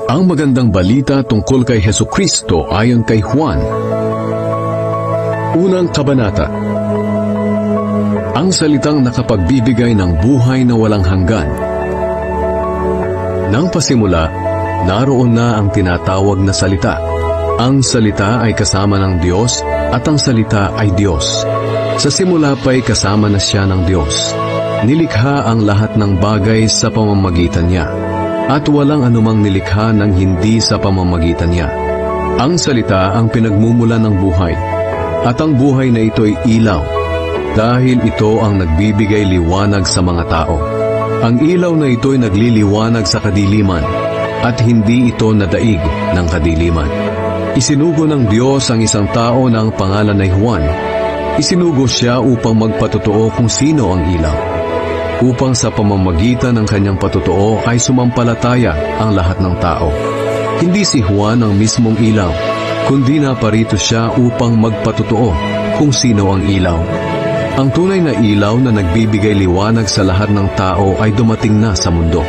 Ang magandang balita tungkol kay Hesukristo ayon kay Juan. Unang kabanata. Ang salitang nakapagbibigay ng buhay na walang hanggan. Nang pasimula, naroon na ang tinatawag na salita. Ang salita ay kasama ng Diyos at ang salita ay Diyos. Sa simula pa'y kasama na siya ng Diyos. Nilikha ang lahat ng bagay sa pamamagitan niya, at walang anumang nilikha ng hindi sa pamamagitan niya. Ang salita ang pinagmumula ng buhay, at ang buhay na ito'y ilaw, dahil ito ang nagbibigay liwanag sa mga tao. Ang ilaw na ito'y nagliliwanag sa kadiliman, at hindi ito nadaig ng kadiliman. Isinugo ng Diyos ang isang tao na ang pangalan ay Juan. Isinugo siya upang magpatotoo kung sino ang ilaw, upang sa pamamagitan ng kanyang patotoo ay sumampalataya ang lahat ng tao. Hindi si Juan ang mismong ilaw, kundi naparito siya upang magpatotoo kung sino ang ilaw. Ang tunay na ilaw na nagbibigay liwanag sa lahat ng tao ay dumating na sa mundo.